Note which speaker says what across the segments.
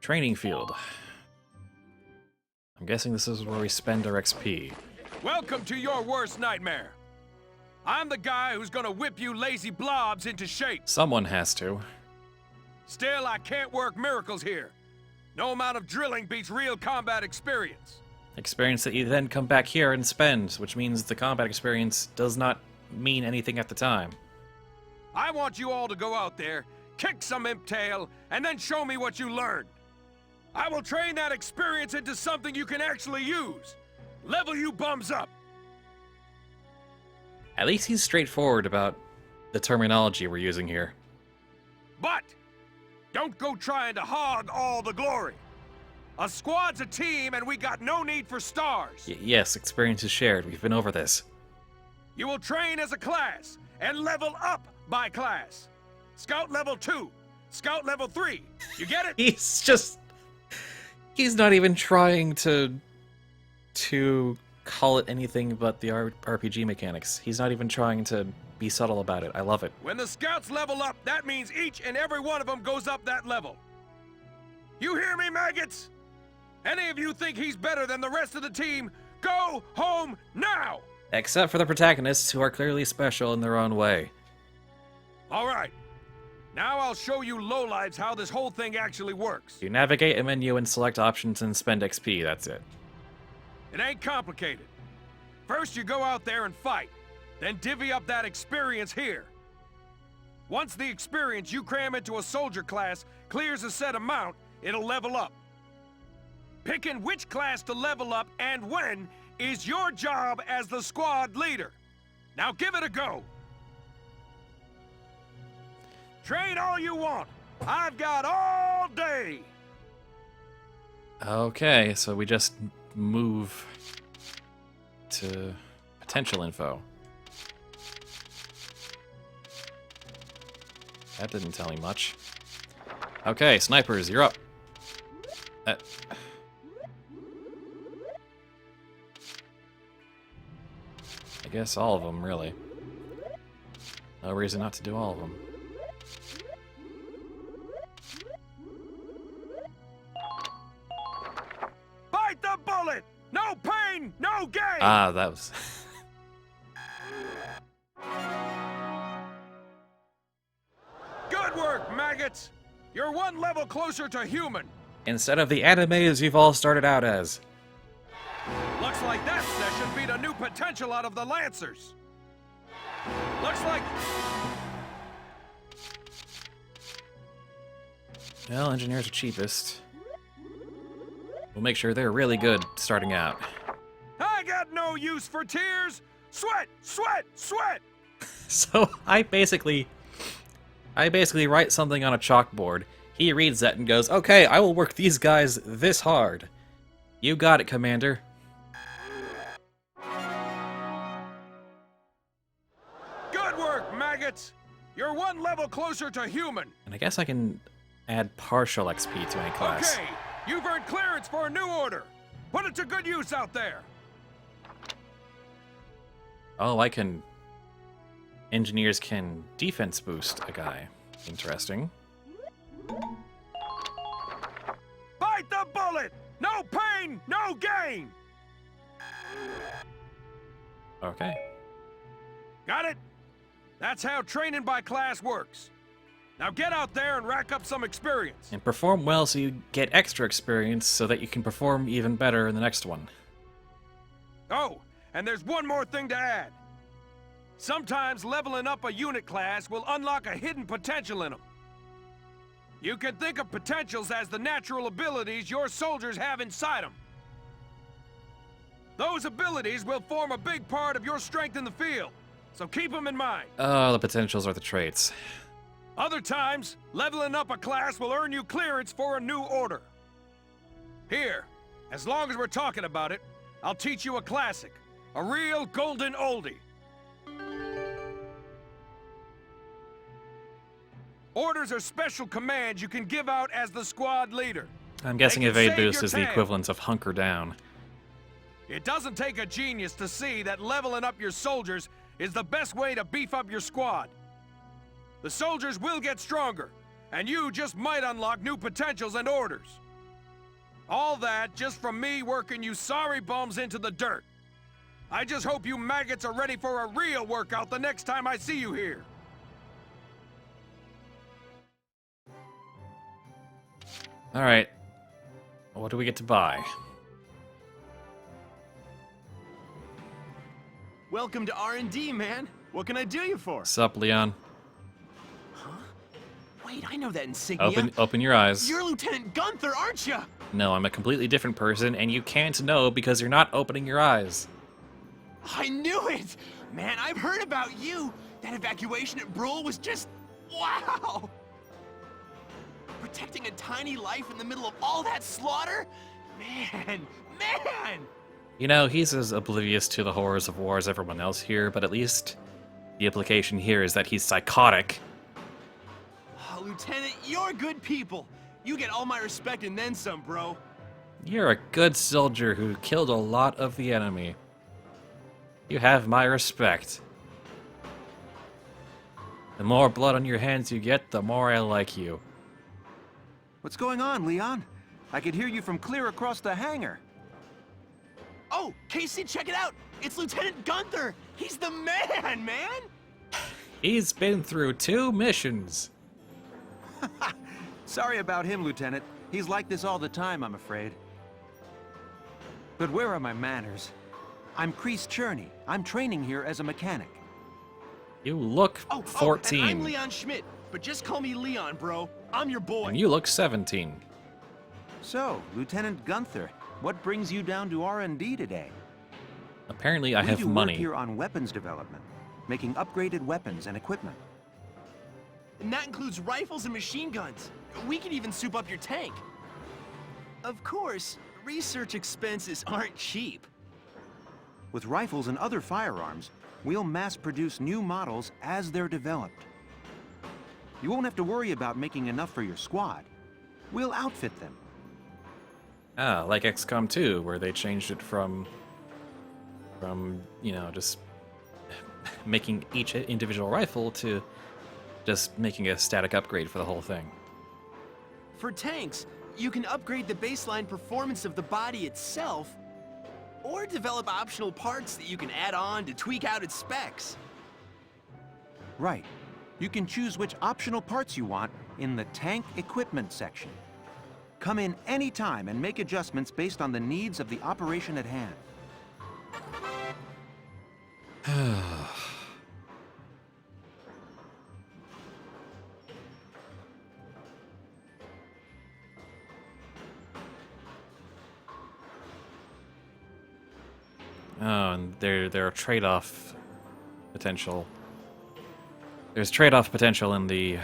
Speaker 1: Training field. I'm guessing this is where we spend our XP.
Speaker 2: Welcome to your worst nightmare. I'm the guy who's gonna whip you lazy blobs into shape.
Speaker 1: Someone has to.
Speaker 2: Still, I can't work miracles here. No amount of drilling beats real combat experience.
Speaker 1: Experience that you then come back here and spend, which means the combat experience does not mean anything at the time.
Speaker 2: I want you all to go out there, kick some imp tail, and then show me what you learned. I will train that experience into something you can actually use. Level you bums up.
Speaker 1: At least he's straightforward about the terminology we're using here.
Speaker 2: But don't go trying to hog all the glory. A squad's a team, and we got no need for stars.
Speaker 1: Yes, experience is shared. We've been over this.
Speaker 2: You will train as a class and level up by class. Scout level 2, Scout level 3. You get it?
Speaker 1: He's not even trying to call it anything but the RPG mechanics. He's not even trying to be subtle about it. I love it.
Speaker 2: When the scouts level up, that means each and every one of them goes up that level. You hear me, maggots? Any of you think he's better than the rest of the team, go home now!
Speaker 1: Except for the protagonists, who are clearly special in their own way.
Speaker 2: All right. Now I'll show you lowlives how this whole thing actually works.
Speaker 1: You navigate a menu and select options and spend XP, that's it.
Speaker 2: It ain't complicated. First you go out there and fight, then divvy up that experience here. Once the experience you cram into a soldier class clears a set amount, it'll level up. Picking which class to level up and when is your job as the squad leader. Now give it a go. Train all you want. I've got all day.
Speaker 1: Okay, so we just move to potential info. That didn't tell me much. Okay, snipers, you're up. I guess all of them, really. No reason not to do all of them.
Speaker 2: Bite the bullet! No pain, no gain!
Speaker 1: Ah, that was...
Speaker 2: Good work, maggots! You're one level closer to human.
Speaker 1: Instead of the animes you've all started out as.
Speaker 2: Looks like that session beat a new potential out of the Lancers. Looks like...
Speaker 1: Well, engineers are cheapest. We'll make sure they're really good starting out.
Speaker 2: I got no use for tears! Sweat! Sweat! Sweat!
Speaker 1: So I basically write something on a chalkboard. He reads that and goes, "Okay, I will work these guys this hard." You got it, Commander.
Speaker 2: Good work, maggots! You're one level closer to human.
Speaker 1: And I guess I can add partial XP to any class.
Speaker 2: Okay, you've earned clearance for a new order. Put it to good use out there.
Speaker 1: Oh, I can... Engineers can defense boost a guy. Interesting.
Speaker 2: Bite the bullet! No pain, no gain!
Speaker 1: Okay.
Speaker 2: Got it? That's how training by class works. Now get out there and rack up some experience.
Speaker 1: And perform well so you get extra experience so that you can perform even better in the next one.
Speaker 2: Oh, and there's one more thing to add. Sometimes leveling up a unit class will unlock a hidden potential in them. You can think of potentials as the natural abilities your soldiers have inside them. Those abilities will form a big part of your strength in the field, so keep them in mind.
Speaker 1: Oh, the potentials are the traits.
Speaker 2: Other times, leveling up a class will earn you clearance for a new order. Here, as long as we're talking about it, I'll teach you a classic, a real golden oldie. Orders are special commands you can give out as the squad leader.
Speaker 1: I'm guessing
Speaker 2: They can
Speaker 1: evade
Speaker 2: save
Speaker 1: boost
Speaker 2: your
Speaker 1: is the
Speaker 2: tail.
Speaker 1: equivalent of hunker down.
Speaker 2: It doesn't take a genius to see that leveling up your soldiers is the best way to beef up your squad. The soldiers will get stronger, and you just might unlock new potentials and orders. All that just from me working you sorry bums into the dirt. I just hope you maggots are ready for a real workout the next time I see you here.
Speaker 1: Alright. What do we get to buy?
Speaker 3: Welcome to R&D, man. What can I do you for?
Speaker 1: Sup, Leon?
Speaker 3: Wait, I know that insignia.
Speaker 1: Open your eyes.
Speaker 3: You're Lieutenant Gunther, aren't you?
Speaker 1: No, I'm a completely different person, and you can't know because you're not opening your eyes.
Speaker 3: I knew it! Man, I've heard about you. That evacuation at Brule was just... wow! Protecting a tiny life in the middle of all that slaughter? Man!
Speaker 1: You know, he's as oblivious to the horrors of war as everyone else here, but at least the implication here is that he's psychotic.
Speaker 3: Oh, Lieutenant, you're good people. You get all my respect and then some, bro.
Speaker 1: You're a good soldier who killed a lot of the enemy. You have my respect. The more blood on your hands you get, the more I like you.
Speaker 4: What's going on, Leon? I could hear you from clear across the hangar.
Speaker 3: Oh, Casey, check it out! It's Lieutenant Gunther! He's the man!
Speaker 1: He's been through 2 missions.
Speaker 4: Sorry about him, Lieutenant. He's like this all the time, I'm afraid. But where are my manners? I'm Kreese Cherney. I'm training here as a mechanic.
Speaker 1: You look 14.
Speaker 3: And I'm Leon Schmidt, but just call me Leon, bro. I'm your boy.
Speaker 1: And you look 17.
Speaker 4: So, Lieutenant Gunther, what brings you down to R&D today?
Speaker 1: Apparently I
Speaker 4: We
Speaker 1: have
Speaker 4: do
Speaker 1: money.
Speaker 4: work here on weapons development, making upgraded weapons and equipment.
Speaker 3: And that includes rifles and machine guns. We can even soup up your tank. Of course, research expenses aren't cheap.
Speaker 4: With rifles and other firearms, we'll mass-produce new models as they're developed. You won't have to worry about making enough for your squad. We'll outfit them.
Speaker 1: Ah, like XCOM 2, where they changed it from, you know, just making each individual rifle to just making a static upgrade for the whole thing.
Speaker 3: For tanks, you can upgrade the baseline performance of the body itself, or develop optional parts that you can add on to tweak out its specs.
Speaker 4: Right. You can choose which optional parts you want in the tank equipment section. Come in anytime and make adjustments based on the needs of the operation at hand.
Speaker 1: Oh, and there are trade-off potential. There's trade-off potential in the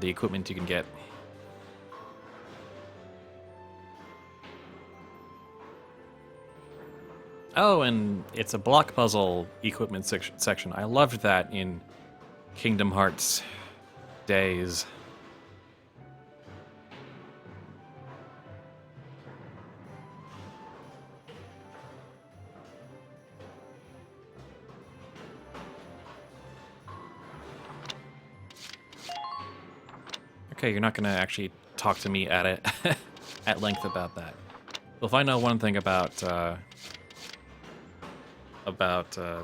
Speaker 1: equipment you can get. Oh, and it's a block puzzle equipment section. I loved that in Kingdom Hearts days. Okay, you're not gonna actually talk to me at it at length about that. Well, if I know one thing about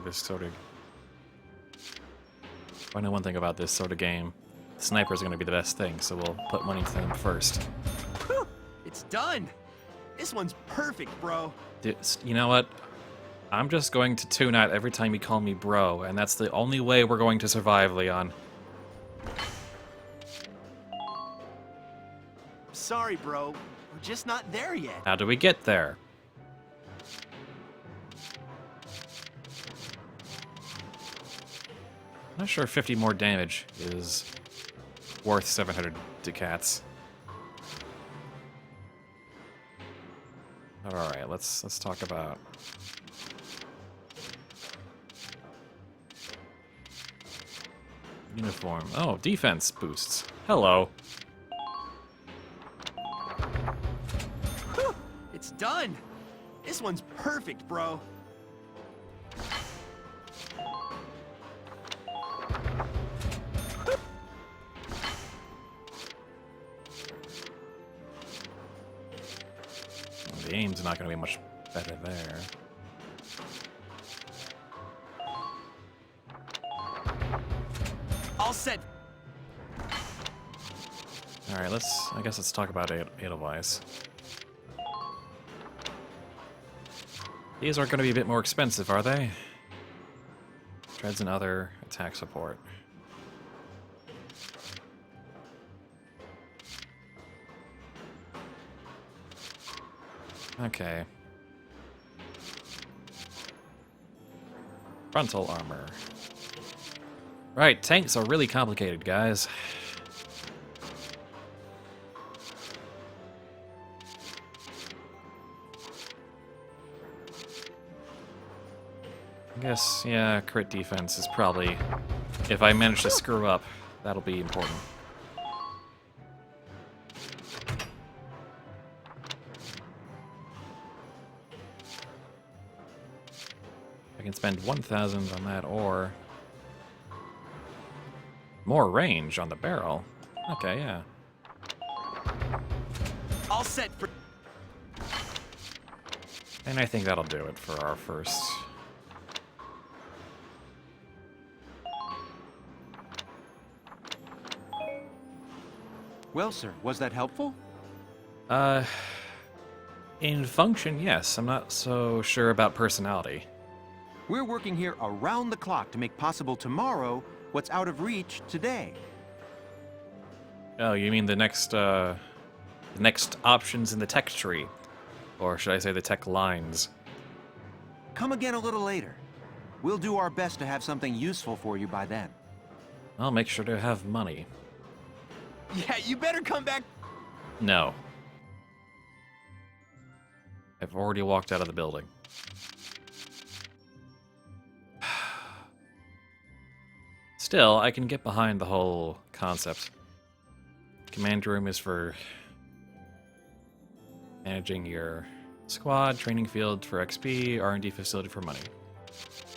Speaker 1: this sort of, if I know one thing about this sort of game, snipers are gonna be the best thing. So we'll put money to them first.
Speaker 3: Whew, it's done. This one's perfect, bro.
Speaker 1: Dude, you know what? I'm just going to tune out every time you call me bro, and that's the only way we're going to survive, Leon.
Speaker 3: Sorry, bro. We're just not there yet.
Speaker 1: How do we get there? I'm not sure 50 more damage is worth 700 ducats. Alright, let's talk about uniform. Oh, defense boosts. Hello.
Speaker 3: Whew, it's done. This one's perfect, bro.
Speaker 1: the aim's not going to be much better there.
Speaker 3: All set.
Speaker 1: Alright, I guess let's talk about Edelweiss. These are going to be a bit more expensive, are they? Treads and other attack support. Okay. Frontal armor. Right, tanks are really complicated, guys. I guess, yeah, crit defense is probably... If I manage to screw up, that'll be important. I can spend 1,000 on that, or... More range on the barrel. Okay, yeah.
Speaker 3: All set for...
Speaker 1: And I think that'll do it for our first...
Speaker 4: Well, sir, was that helpful?
Speaker 1: In function, yes. I'm not so sure about personality.
Speaker 4: We're working here around the clock to make possible tomorrow what's out of reach today.
Speaker 1: Oh, you mean the next options in the tech tree? Or should I say the tech lines?
Speaker 4: Come again a little later. We'll do our best to have something useful for you by then.
Speaker 1: I'll make sure to have money.
Speaker 3: Yeah, you better come back.
Speaker 1: No. I've already walked out of the building. Still, I can get behind the whole concept. Command room is for managing your squad, training field for XP, R&D facility for money.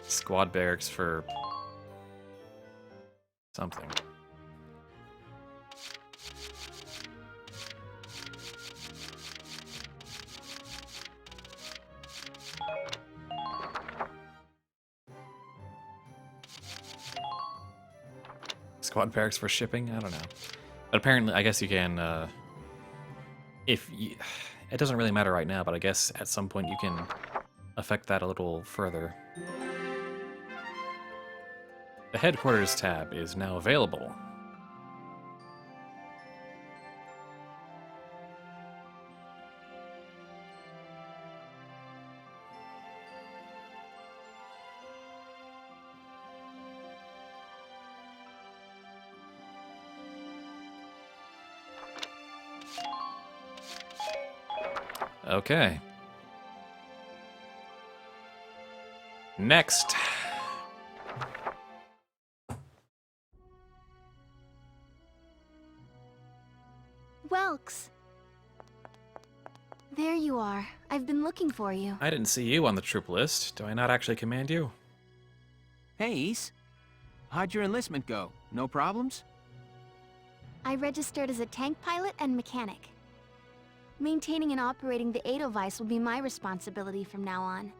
Speaker 1: Squad barracks for something. Squad barracks for shipping? I don't know. But apparently, I guess you can, if you, it doesn't really matter right now, but I guess at some point you can affect that a little further. The headquarters tab is now available. Okay. Next.
Speaker 5: Welks. There you are. I've been looking for you.
Speaker 1: I didn't see you on the troop list. Do I not actually command you?
Speaker 3: Hey, Ace. How'd your enlistment go? No problems?
Speaker 5: I registered as a tank pilot and mechanic. Maintaining and operating the Edelweiss will be my responsibility from now on.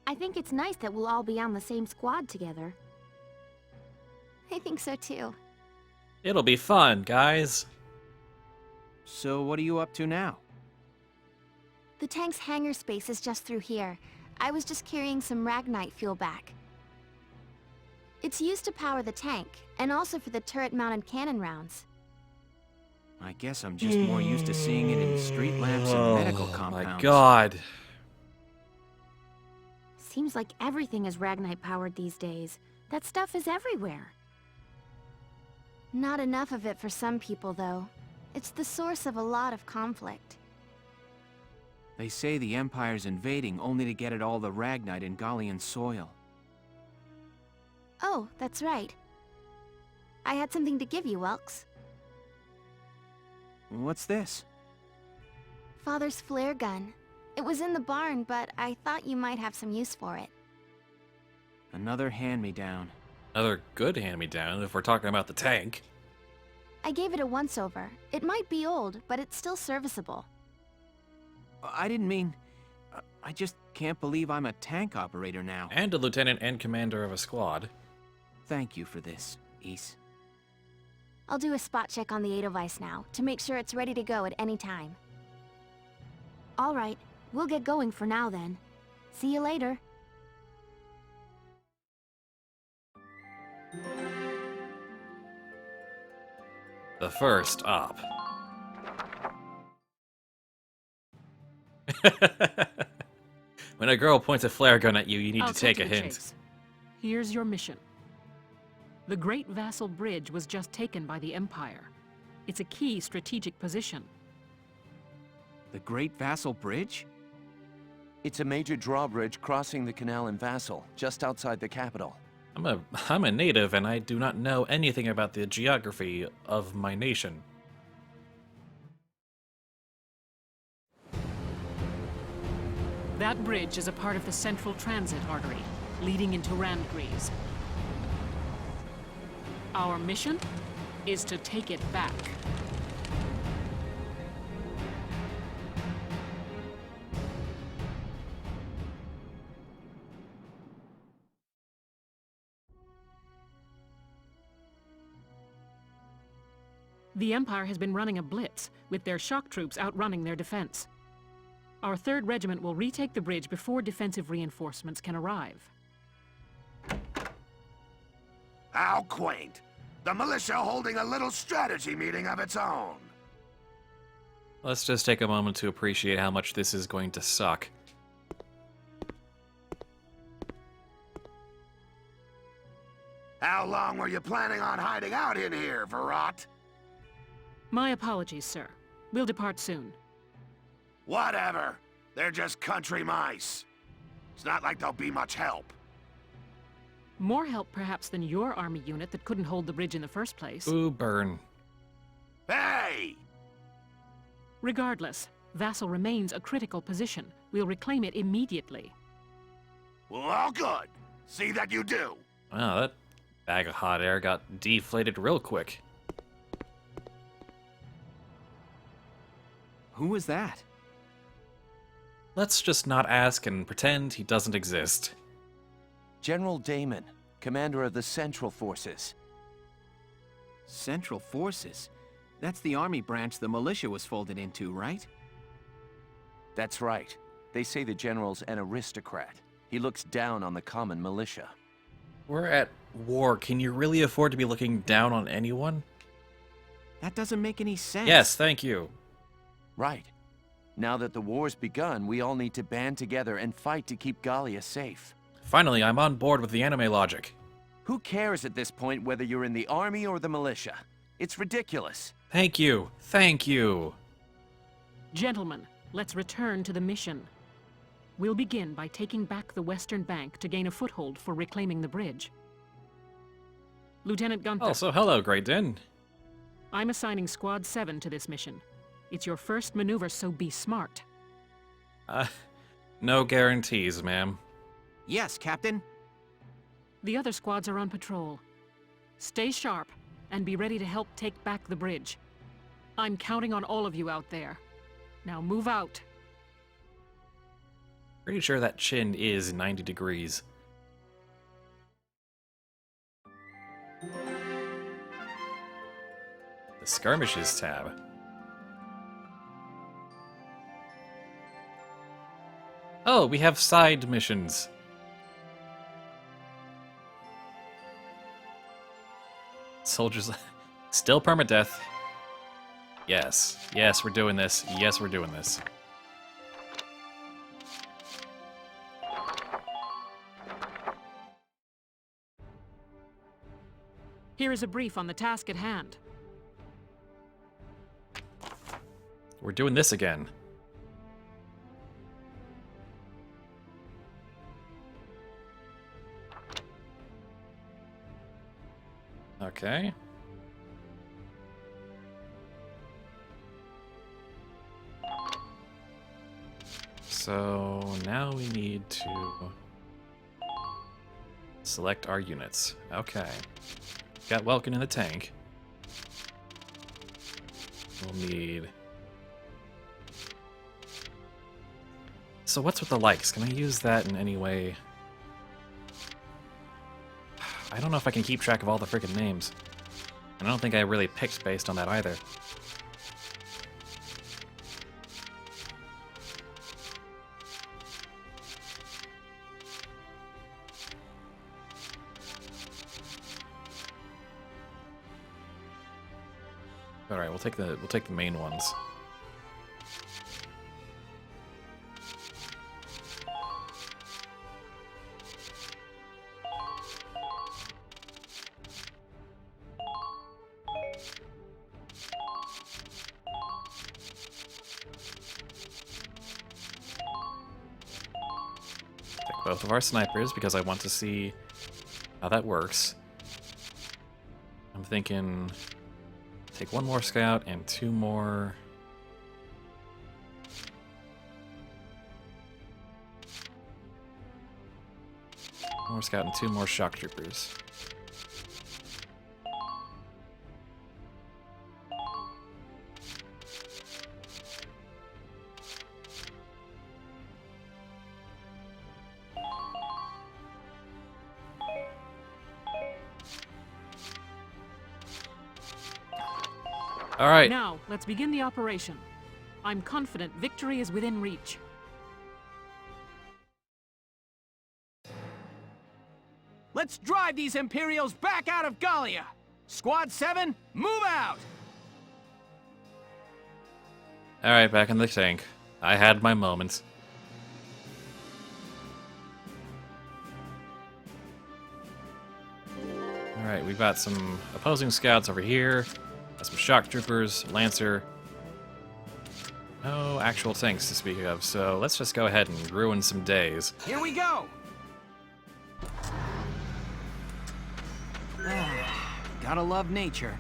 Speaker 5: I think it's nice that we'll all be on the same squad together. I think so too.
Speaker 1: It'll be fun, guys.
Speaker 3: So what are you up to now?
Speaker 5: The tank's hangar space is just through here. I was just carrying some Ragnite fuel back. It's used to power the tank, and also for the turret-mounted cannon rounds.
Speaker 3: I guess I'm just more used to seeing it in street lamps and medical compounds.
Speaker 1: My God.
Speaker 5: Seems like everything is Ragnite powered these days. That stuff is everywhere. Not enough of it for some people, though. It's the source of a lot of conflict.
Speaker 3: They say the Empire's invading only to get at all the Ragnite in Gallian soil.
Speaker 5: Oh, that's right. I had something to give you, Welks.
Speaker 3: What's this?
Speaker 5: Father's flare gun. It was in the barn, but I thought you might have some use for it.
Speaker 3: Another hand-me-down.
Speaker 1: Another good hand-me-down if we're talking about the tank.
Speaker 5: I gave it a once-over. It might be old, but it's still serviceable.
Speaker 3: I didn't mean... I just can't believe I'm a tank operator now.
Speaker 1: And a lieutenant and commander of a squad.
Speaker 3: Thank you for this, Ys.
Speaker 5: I'll do a spot check on the Edelweiss now, to make sure it's ready to go at any time. All right, we'll get going for now then. See you later.
Speaker 1: The first op. When a girl points a flare gun at you, you need to take a hint.
Speaker 6: Chase. Here's your mission. The Great Vassal Bridge was just taken by the Empire. It's a key strategic position.
Speaker 3: The Great Vassal Bridge?
Speaker 7: It's a major drawbridge crossing the canal in Vassal, just outside the capital.
Speaker 1: I'm a native, and I do not know anything about the geography of my nation.
Speaker 6: That bridge is a part of the Central Transit Artery, leading into Randgries. Our mission is to take it back. The Empire has been running a blitz, with their shock troops outrunning their defense. Our 3rd Regiment will retake the bridge before defensive reinforcements can arrive.
Speaker 8: How quaint. The militia holding a little strategy meeting of its own.
Speaker 1: Let's just take a moment to appreciate how much this is going to suck.
Speaker 8: How long were you planning on hiding out in here, Verrot?
Speaker 6: My apologies, sir. We'll depart soon.
Speaker 8: Whatever. They're just country mice. It's not like they'll be much help.
Speaker 6: More help, perhaps, than your army unit that couldn't hold the bridge in the first place.
Speaker 1: Ooh, burn.
Speaker 8: Hey!
Speaker 6: Regardless, Vassal remains a critical position. We'll reclaim it immediately.
Speaker 8: Well, good. See that you do.
Speaker 1: Wow, that bag of hot air got deflated real quick.
Speaker 3: Who was that?
Speaker 1: Let's just not ask and pretend he doesn't exist.
Speaker 7: General Damon, commander of the Central Forces.
Speaker 3: Central Forces? That's the army branch the militia was folded into, right?
Speaker 7: That's right. They say the general's an aristocrat. He looks down on the common militia.
Speaker 1: We're at war. Can you really afford to be looking down on anyone?
Speaker 3: That doesn't make any sense.
Speaker 1: Yes, thank you.
Speaker 7: Right. Now that the war's begun, we all need to band together and fight to keep Gallia safe.
Speaker 1: Finally, I'm on board with the anime logic.
Speaker 7: Who cares at this point whether you're in the army or the militia? It's ridiculous.
Speaker 1: Thank you. Thank you.
Speaker 6: Gentlemen, let's return to the mission. We'll begin by taking back the western bank to gain a foothold for reclaiming the bridge. Lieutenant Gunther,
Speaker 1: Also, hello, Great Din.
Speaker 6: I'm assigning Squad 7 to this mission. It's your first maneuver, so be smart.
Speaker 1: No guarantees, ma'am.
Speaker 3: Yes, Captain.
Speaker 6: The other squads are on patrol. Stay sharp, and be ready to help take back the bridge. I'm counting on all of you out there. Now move out.
Speaker 1: Pretty sure that chin is 90 degrees. The Skirmishes tab. Oh, we have side missions. Soldiers... Still permadeath. Yes. Yes, we're doing this. Yes, we're doing this.
Speaker 6: Here is a brief on the task at hand.
Speaker 1: We're doing this again. Okay. So now we need to select our units. Okay. Got Welkin in the tank. We'll need... So what's with the likes? Can I use that in any way? I don't know if I can keep track of all the freaking names. And I don't think I really picked based on that either. All right, we'll take the main ones. Take both of our snipers because I want to see how that works. I'm thinking take one more scout and two more. One more scout and two more shock troopers. All right.
Speaker 6: Now, let's begin the operation. I'm confident victory is within reach.
Speaker 3: Let's drive these Imperials back out of Gallia! Squad 7, move out!
Speaker 1: All right, back in the tank. I had my moments. All right, we've got some opposing scouts over here. Got some shock troopers, lancer. No actual tanks to speak of, so let's just go ahead and ruin some days.
Speaker 3: Here we go! Gotta love nature.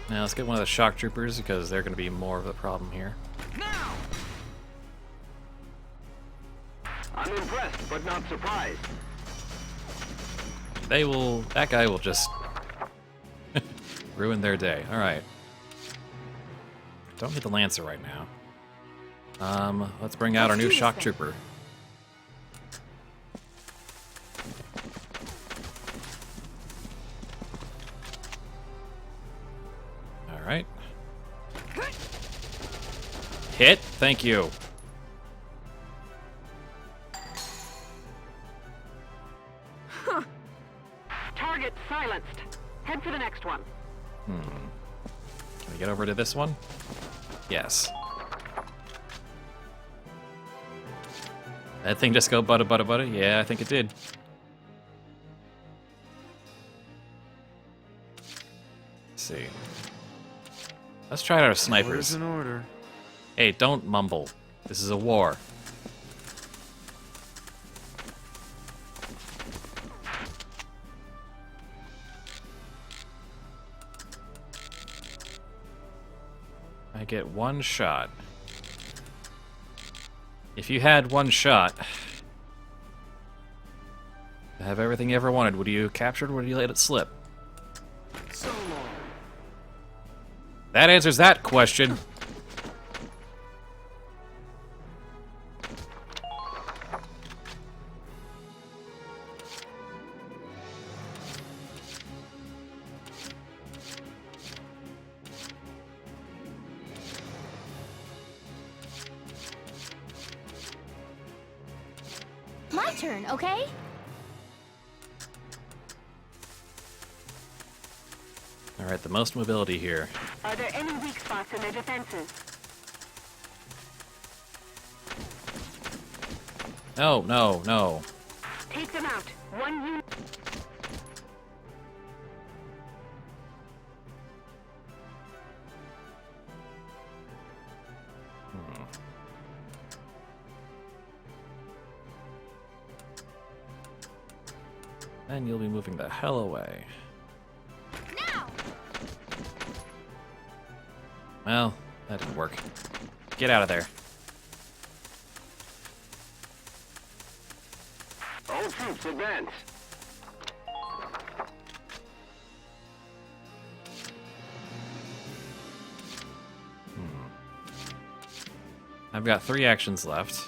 Speaker 1: Now let's get one of the shock troopers because they're going to be more of a problem here.
Speaker 3: Now!
Speaker 9: I'm impressed, but not surprised.
Speaker 1: That guy will just ruin their day. All right. Don't need the lancer right now. Let's bring out our new shock trooper. All right. Hit. Thank you.
Speaker 6: Target silenced. Head for the next one.
Speaker 1: Can we get over to this one? Yes. That thing just go butta butta butta? Yeah, I think it did. Let's see. Let's try our snipers.
Speaker 3: Orders in order.
Speaker 1: Hey, don't mumble. This is a war. I get one shot. If you had one shot to have everything you ever wanted, would you capture it or would you let it slip?
Speaker 3: So long.
Speaker 1: That answers that question.
Speaker 5: My turn, okay?
Speaker 1: All right, the most mobility here.
Speaker 6: Are there any weak spots in their defenses?
Speaker 1: No, no, no.
Speaker 6: Take them out. One unit.
Speaker 1: And you'll be moving the hell away.
Speaker 5: Now!
Speaker 1: Well, that didn't work. Get out of there.
Speaker 9: troops advance.
Speaker 1: I've got 3 actions left.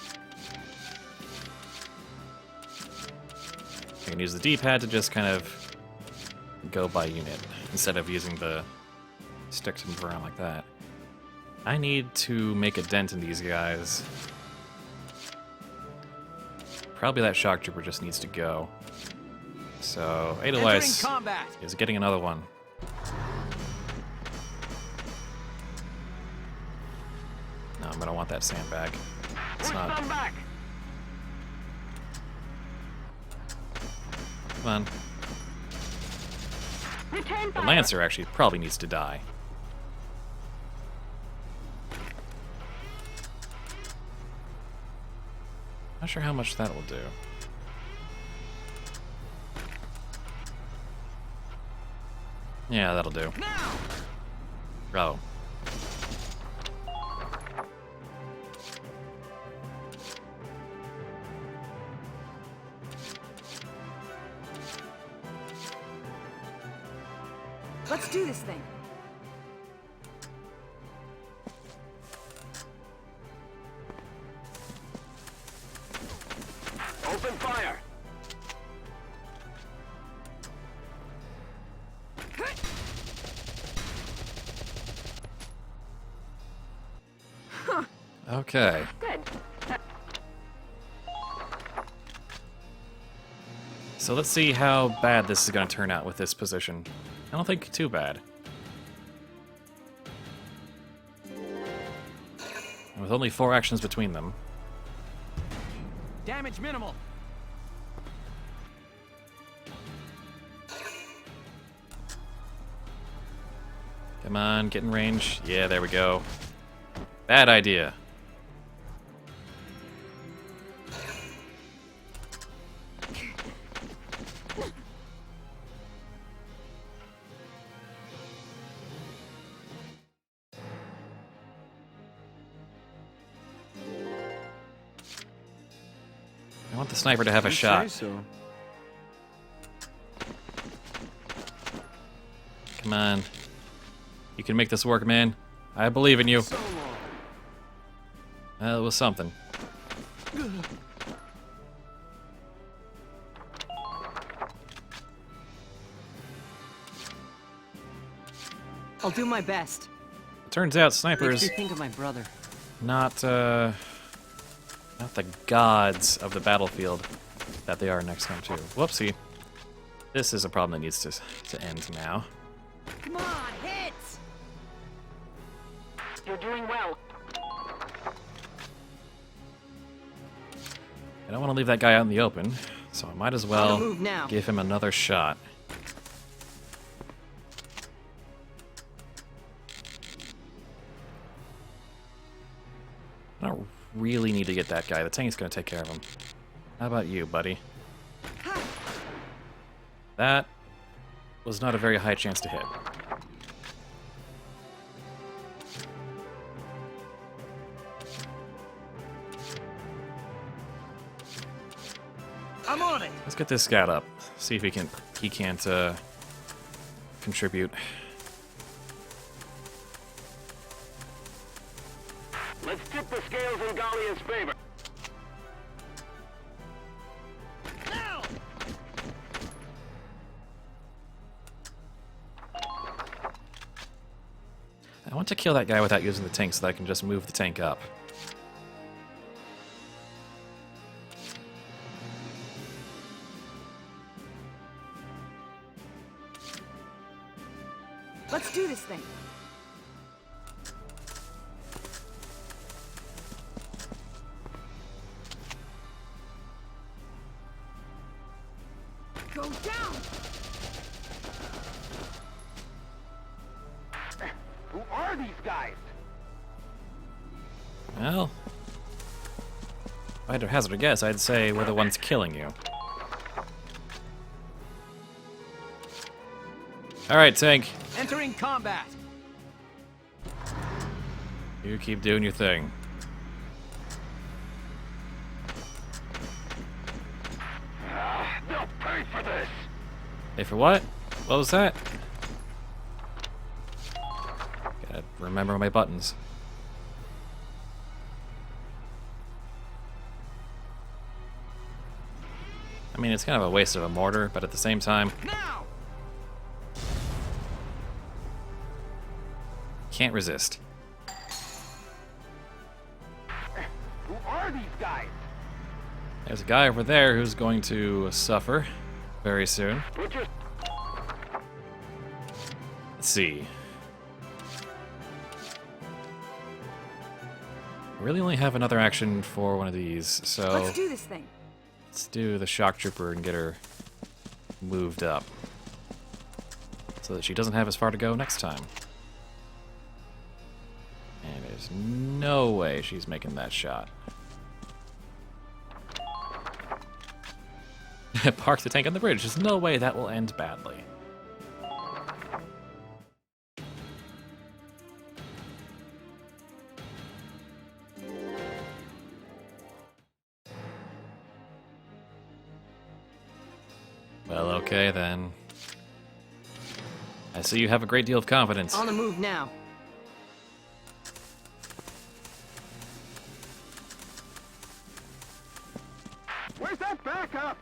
Speaker 1: I can use the D-pad to just kind of go by unit instead of using the stick to move around like that. I need to make a dent in these guys. Probably that shock trooper just needs to go. So, Edelweiss is getting another one. No, I'm gonna want that sandbag. It's
Speaker 9: Push
Speaker 1: not.
Speaker 9: them back.
Speaker 1: Come on.
Speaker 5: Return
Speaker 1: The
Speaker 5: fire.
Speaker 1: Lancer actually probably needs to die. Not sure how much that will do. Yeah, that'll do. Oh.
Speaker 10: Let's do this thing.
Speaker 9: Open fire.
Speaker 1: Okay.
Speaker 5: Good.
Speaker 1: So let's see how bad this is going to turn out with this position. I don't think too bad. And with only 4 actions between them.
Speaker 3: Damage minimal.
Speaker 1: Come on, get in range. Yeah, there we go. Bad idea. I want the sniper to have a shot. Come on. You can make this work, man. I believe in you. Well, it was something.
Speaker 10: I'll do my best.
Speaker 1: Turns out
Speaker 10: Makes
Speaker 1: snipers
Speaker 10: me think of my brother.
Speaker 1: not the gods of the battlefield that they are in XCOM 2. Whoopsie. This is a problem that needs to end now.
Speaker 10: Come on, hit!
Speaker 9: You're doing well.
Speaker 1: I don't want to leave that guy out in the open, so I might as well
Speaker 10: move now.
Speaker 1: give him another shot. I don't really need to get that guy. The tank's going to take care of him. How about you, buddy? That was not a very high chance to hit.
Speaker 3: I'm on it.
Speaker 1: Let's get this scout up. See if he can't contribute.
Speaker 9: Let's tip the scales in Gallia's favor.
Speaker 3: Now.
Speaker 1: I want to kill that guy without using the tank so that I can just move the tank up.
Speaker 10: Let's do this thing. Go down!
Speaker 9: Who are these guys?
Speaker 1: Well, if I had to hazard a guess, I'd say we're the ones killing you. Alright, tank.
Speaker 3: Entering combat.
Speaker 1: You keep doing your thing. Hey, for what? What was that? Gotta remember my buttons. I mean, it's kind of a waste of a mortar, but at the same time,
Speaker 3: Now!
Speaker 1: can't resist.
Speaker 9: Who are these guys?
Speaker 1: There's a guy over there who's going to suffer very soon.
Speaker 9: Put your...
Speaker 1: Let's see. I really only have another action for one of these, so
Speaker 10: Let's do this thing.
Speaker 1: let's do the shock trooper and get her moved up so that she doesn't have as far to go next time. And there's no way she's making that shot. Park the tank on the bridge. There's no way that will end badly. Well, okay then. I see you have a great deal of confidence.
Speaker 10: On the move now.
Speaker 9: Where's that backup?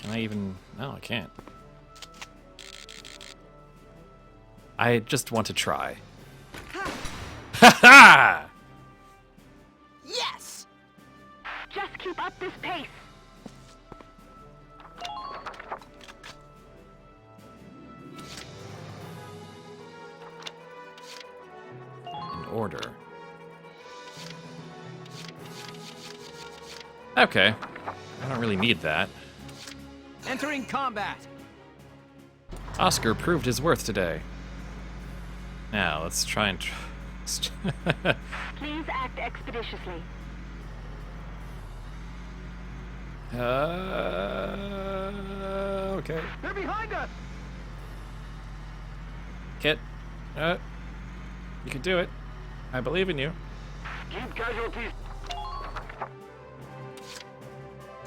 Speaker 1: Can I even... No, I can't. I just want to try. Ha ha!
Speaker 10: Yes!
Speaker 9: Just keep up this pace.
Speaker 1: In order. Okay. I don't really need that.
Speaker 3: Entering combat.
Speaker 1: Oscar proved his worth today. Now, let's try and...
Speaker 9: Please act expeditiously.
Speaker 1: Okay.
Speaker 9: They're behind us.
Speaker 1: Kit, you can do it. I believe in you.
Speaker 9: Keep casualties.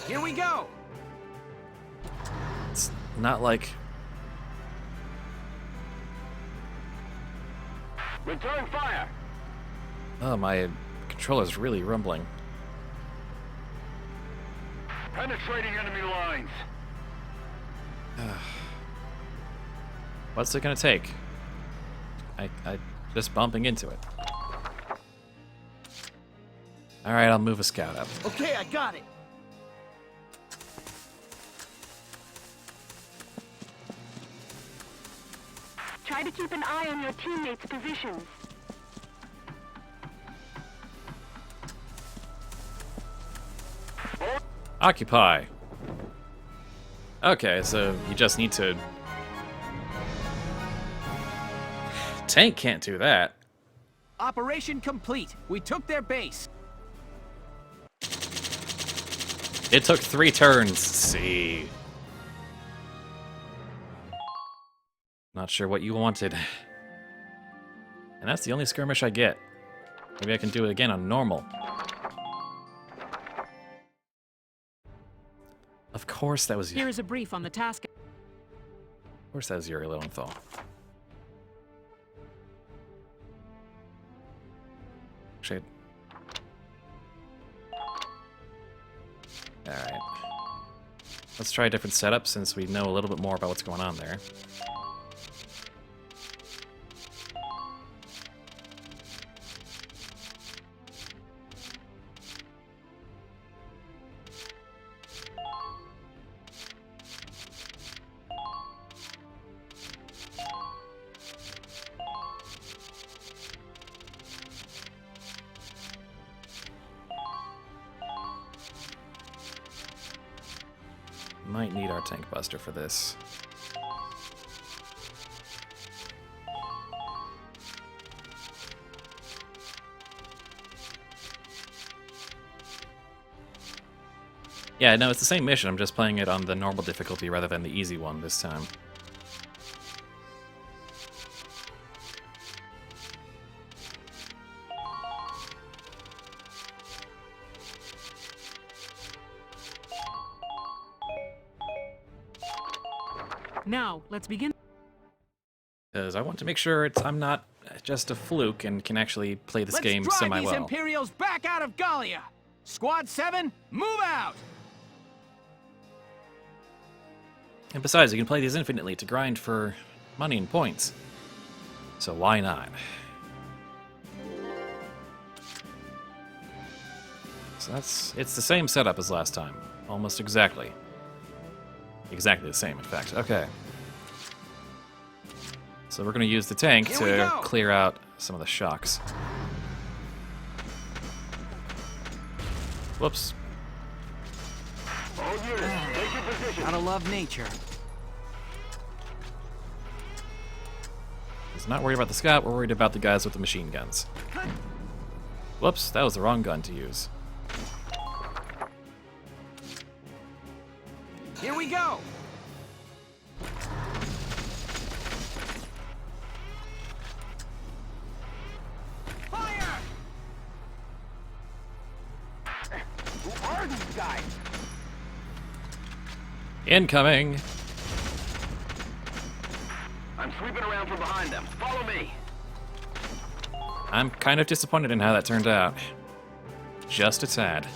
Speaker 3: Here we go.
Speaker 1: It's not like...
Speaker 9: Return fire.
Speaker 1: Oh, my controller's really rumbling.
Speaker 9: Penetrating enemy lines.
Speaker 1: What's it gonna take? I just bumping into it. Alright, I'll move a scout up.
Speaker 3: Okay, I got it.
Speaker 9: Try to keep an eye on your teammates' positions.
Speaker 1: Occupy! Okay, so you just need to... Tank can't do that.
Speaker 3: Operation complete. We took their base.
Speaker 1: It took 3 turns. See. Not sure what you wanted. And that's the only skirmish I get. Maybe I can do it again on normal. Of course that was...
Speaker 6: Here is a brief on the task.
Speaker 1: Of course that was Yuri Lowenthal. Actually... Alright. Let's try a different setup since we know a little bit more about what's going on there. Might need our tank buster for this. Yeah, no, it's the same mission. I'm just playing it on the normal difficulty rather than the easy one this time.
Speaker 6: Now, let's begin.
Speaker 1: Because I want to make sure I'm not just a fluke and can actually play this game
Speaker 3: Let's drive these
Speaker 1: semi-well.
Speaker 3: Imperials back out of Gallia! Squad 7, move out!
Speaker 1: And besides, you can play these infinitely to grind for money and points. So why not? So it's the same setup as last time. Almost exactly. Exactly the same, in fact. Okay. So we're going to use the tank
Speaker 3: Here we
Speaker 1: to
Speaker 3: go.
Speaker 1: clear out some of the shocks. Whoops.
Speaker 8: All units, take your position.
Speaker 10: Gotta love nature.
Speaker 1: He's not worried about the scout, we're worried about the guys with the machine guns. Whoops, that was the wrong gun to use.
Speaker 3: Here we go! Fire!
Speaker 8: Who are these guys?
Speaker 1: Incoming!
Speaker 8: I'm sweeping around from behind them. Follow me.
Speaker 1: I'm kind of disappointed in how that turned out. Just a tad.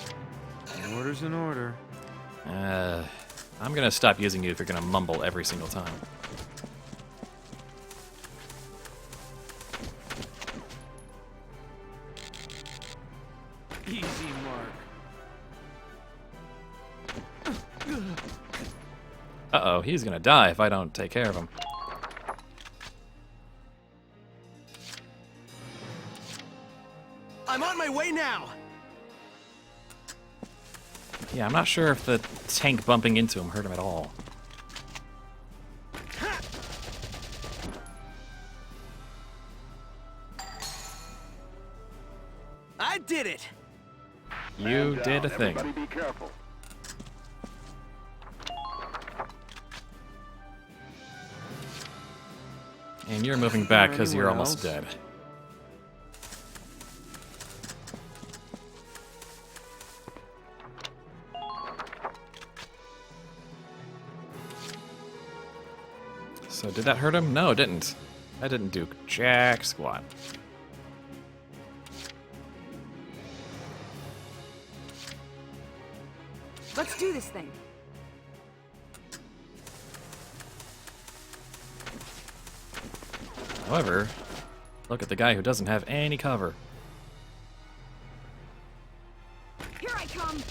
Speaker 4: An order's an order.
Speaker 1: I'm gonna stop using you if you're gonna mumble every single time.
Speaker 3: Easy mark.
Speaker 1: Uh-oh, he's gonna die if I don't take care of him.
Speaker 3: I'm on my way now!
Speaker 1: Yeah, I'm not sure if the tank bumping into him hurt him at all.
Speaker 3: I did it!
Speaker 1: You did a thing.
Speaker 8: Everybody be careful.
Speaker 1: And you're moving back because you're almost dead. So did that hurt him? No, it didn't. That didn't do jack squat.
Speaker 10: Let's do this thing.
Speaker 1: However, look at the guy who doesn't have any cover.
Speaker 10: Here I come.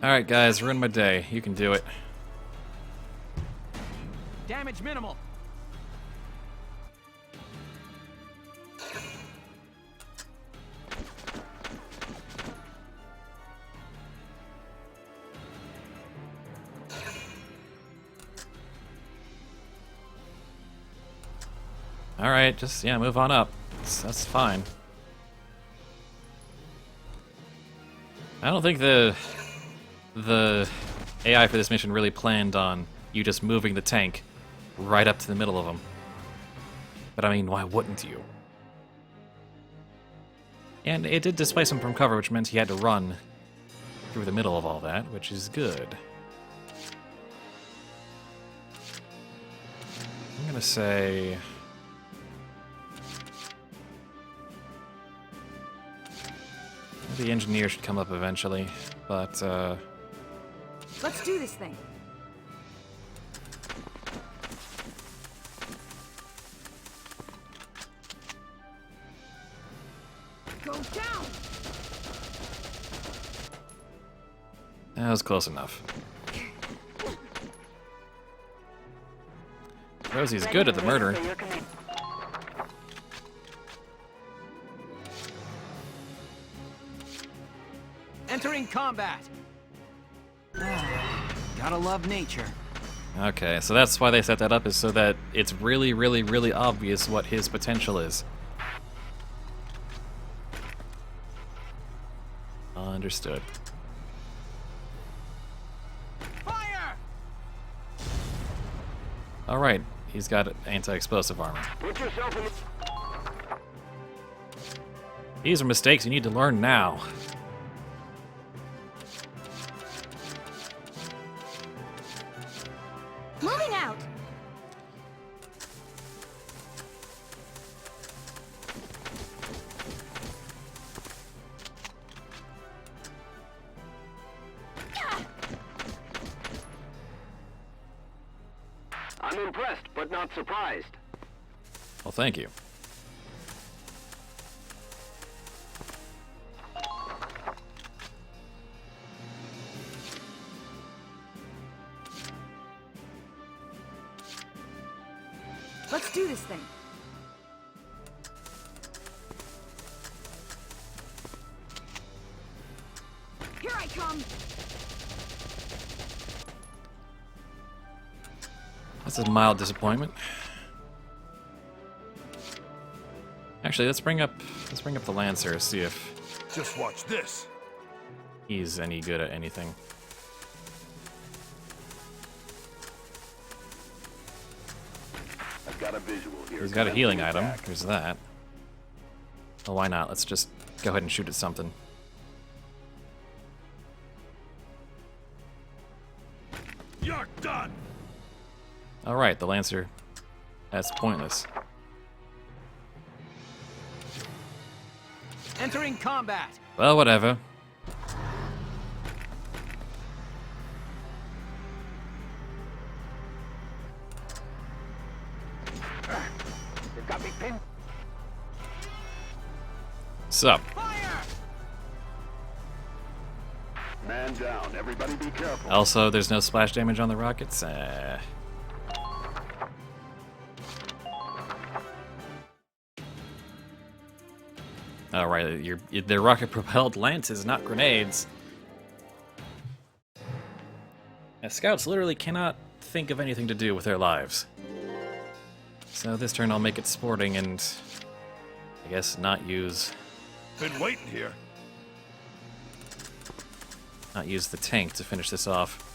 Speaker 1: Alright guys, ruined my day. You can do it.
Speaker 3: Damage minimal.
Speaker 1: Alright, just, yeah, move on up. That's fine. I don't think the AI for this mission really planned on you just moving the tank right up to the middle of them. But I mean, why wouldn't you? And it did displace him from cover, which meant he had to run through the middle of all that, which is good. I'm gonna say... the engineer should come up eventually, but,
Speaker 10: Let's do this thing. Go down!
Speaker 1: that was close enough. Rosie's good at the murder.
Speaker 3: Entering combat.
Speaker 10: Gotta love nature.
Speaker 1: Okay, so that's why they set that up, is so that it's really, really, really obvious what his potential is. Understood. Alright, he's got anti-explosive armor.
Speaker 9: Put yourself in.
Speaker 1: These are mistakes you need to learn now.
Speaker 5: Moving out!
Speaker 9: I'm impressed, but not surprised.
Speaker 1: Well, thank you.
Speaker 10: Let's do this thing. Here I come.
Speaker 1: That's a mild disappointment. Actually, let's bring up the Lancer, see if
Speaker 2: Just watch this.
Speaker 1: he's any good at anything.
Speaker 8: I've got a visual here.
Speaker 1: He's got a healing item. There's that. Well, why not? Let's just go ahead and shoot at something.
Speaker 2: You're done.
Speaker 1: Alright, the Lancer. That's pointless.
Speaker 3: Entering combat.
Speaker 1: Well, whatever.
Speaker 9: They've got me pinned.
Speaker 1: Sup?
Speaker 8: Man down. Everybody be careful.
Speaker 1: Also, there's no splash damage on the rockets. Alright, they're rocket-propelled lances, not grenades. Now, scouts literally cannot think of anything to do with their lives. So this turn I'll make it sporting and, I guess, not use
Speaker 2: Been waiting here.
Speaker 1: the tank to finish this off.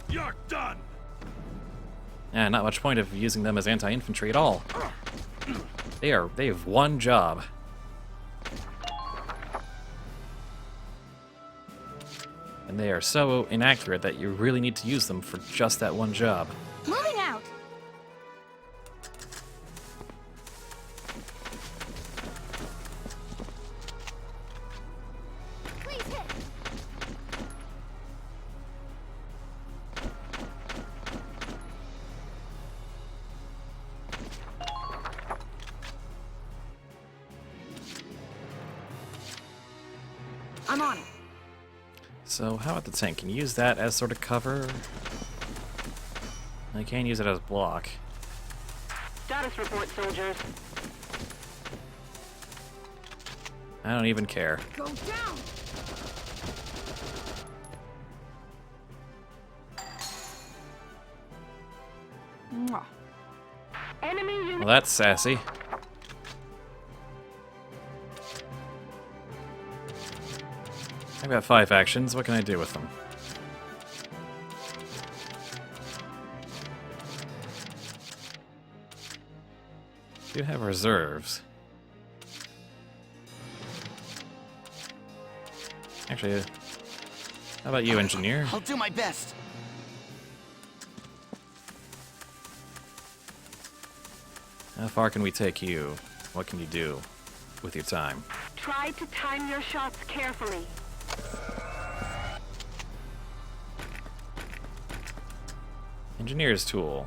Speaker 2: You're done.
Speaker 1: Yeah, not much point of using them as anti-infantry at all. They have one job. And they are so inaccurate that you really need to use them for just that one job.
Speaker 5: Moving out! Please hit!
Speaker 10: I'm on it.
Speaker 1: So how about the tank? Can you use that as sort of cover? I can use it as block.
Speaker 9: Status report, soldiers.
Speaker 1: I don't even care.
Speaker 10: Go down! Mwah.
Speaker 9: Enemy unit.
Speaker 1: Well, that's sassy. I've got 5 actions. What can I do with them? Do have reserves. Actually, how about you, engineer?
Speaker 3: I'll do my best.
Speaker 1: How far can we take you? What can you do with your time?
Speaker 9: Try to time your shots carefully.
Speaker 1: Engineer's tool.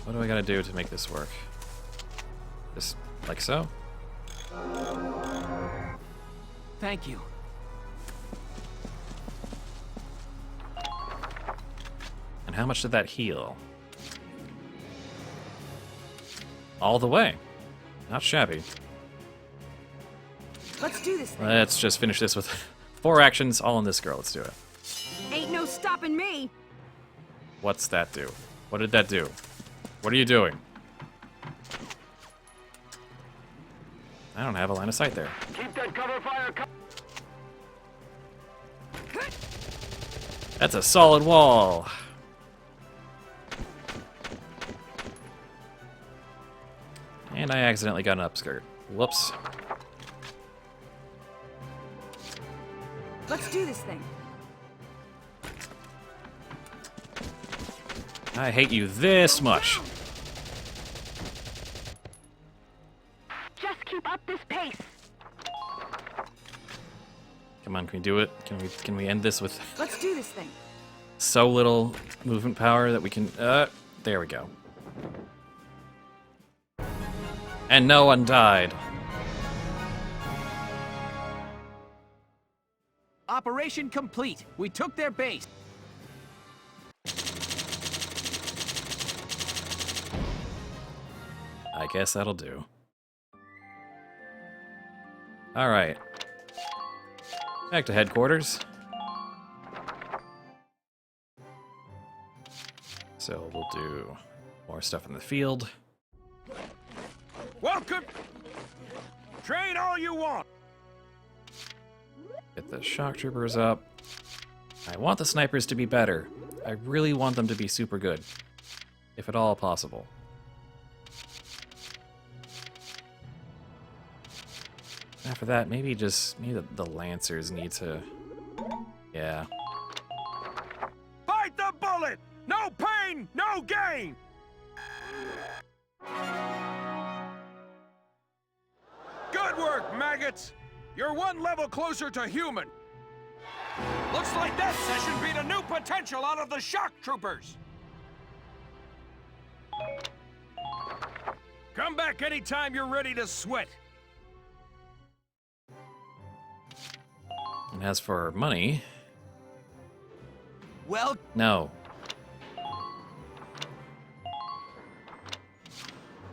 Speaker 1: What do I gotta do to make this work? Just like so?
Speaker 3: Thank you.
Speaker 1: And how much did that heal? All the way. Not shabby.
Speaker 10: Let's do this thing.
Speaker 1: Let's just finish this with 4 actions, all on this girl. Let's do it.
Speaker 10: Ain't no stopping me.
Speaker 1: What's that do? What did that do? What are you doing? I don't have a line of sight there.
Speaker 9: Keep that cover fire
Speaker 1: That's a solid wall. And I accidentally got an upskirt. Whoops.
Speaker 10: Let's do this thing.
Speaker 1: I hate you this much.
Speaker 9: Just keep up this pace.
Speaker 1: Come on, can we do it? Can we end this with
Speaker 10: Let's do this thing.
Speaker 1: so little movement power that we can... there we go. And no one died.
Speaker 3: Operation complete. We took their base.
Speaker 1: I guess that'll do. Alright. Back to headquarters. So we'll do more stuff in the field.
Speaker 2: Welcome! Train all you want!
Speaker 1: Get the shock troopers up. I want the snipers to be better. I really want them to be super good. If at all possible. After that, maybe the Lancers need to... Yeah.
Speaker 2: Fight the bullet! No pain, no gain! Good work, maggots! You're one level closer to human. Looks like that session beat a new potential out of the shock troopers. Come back anytime you're ready to sweat.
Speaker 1: And as for money...
Speaker 3: Well,
Speaker 1: No.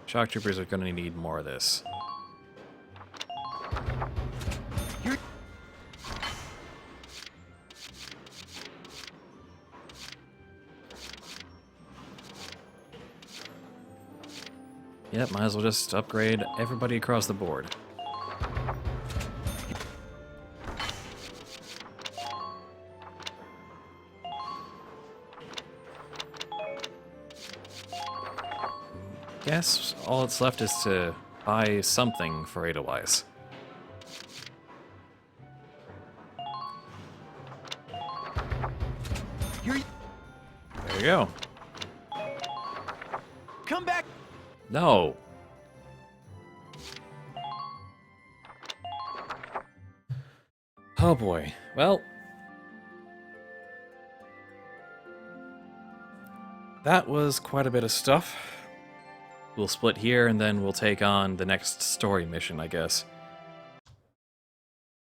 Speaker 1: Shock troopers are gonna need more of this. Yep, might as well just upgrade everybody across the board. Guess all that's left is to buy something for Edelweiss.
Speaker 3: you're...
Speaker 1: There we go.
Speaker 3: Come back.
Speaker 1: No. Oh boy. Well, that was quite a bit of stuff. We'll split here and then we'll take on the next story mission, I guess.